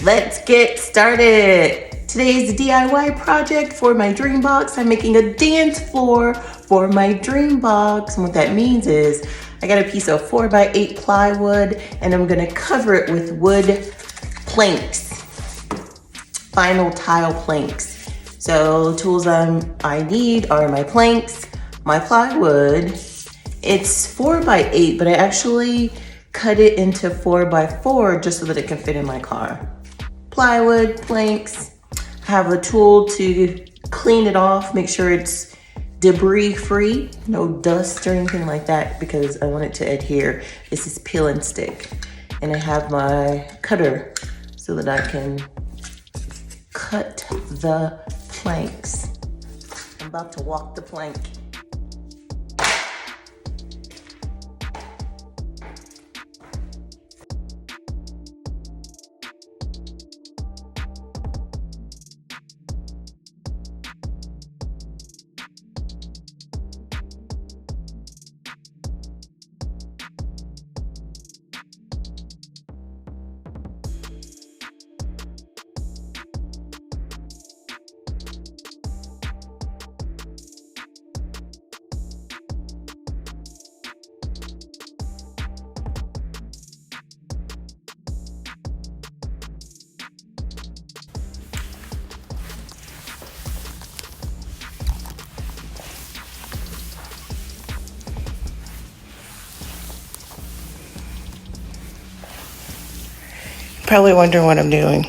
Let's get started. Today's DIY project for my DreamBox. I'm making a dance floor for my DreamBox. And what that means is I got a piece of 4x8 plywood and I'm gonna cover it with wood planks, vinyl tile planks. So tools I need are my planks, my plywood. It's 4x8, but I actually cut it into 4x4 just so that it can fit in my car. Plywood, planks, have a tool to clean it off, make sure it's debris free, no dust or anything like that because I want it to adhere. This is peel and stick. And I have my cutter so that I can cut the planks. I'm about to walk the plank. Probably wondering what I'm doing.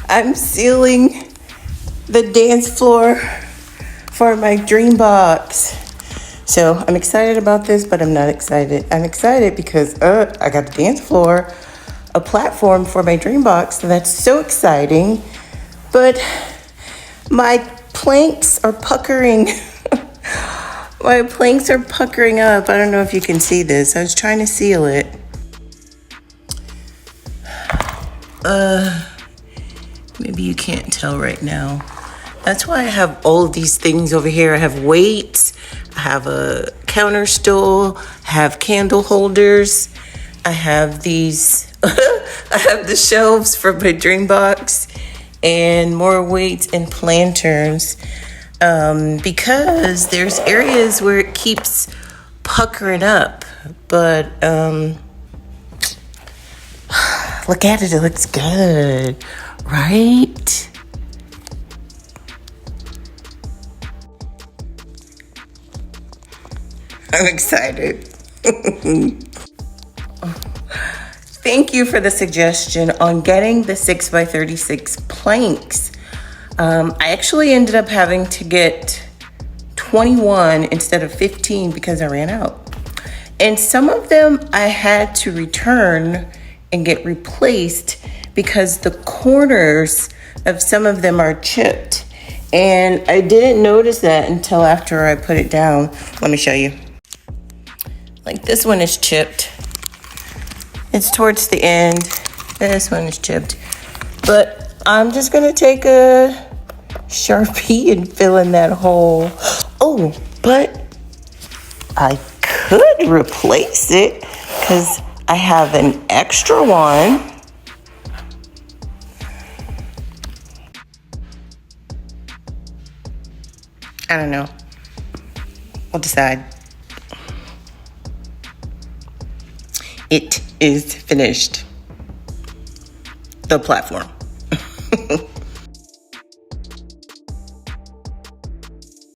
I'm sealing the dance floor for my DreamBox. So I'm excited about this, but I'm not excited. I'm excited because I got the dance floor, a platform for my DreamBox. So that's so exciting. But my planks are puckering. My planks are puckering up. I don't know if you can see this. I was trying to seal it. Maybe you can't tell right now. That's why I have all of these things over here. I have weights, I have a counter stool, I have candle holders, I have these, I have the shelves for my DreamBox and more weights and planters because there's areas where it keeps puckering up. But look at it, it looks good, right? I'm excited. Thank you for the suggestion on getting the 6x36 planks. I actually ended up having to get 21 instead of 15 because I ran out. And some of them I had to return and get replaced because the corners of some of them are chipped. And I didn't notice that until after I put it down. Let me show you. Like this one is chipped. It's towards the end. This one is chipped. But I'm just gonna take a Sharpie and fill in that hole. Oh, but I could replace it because I have an extra one. I don't know. We'll decide. It is finished. The platform.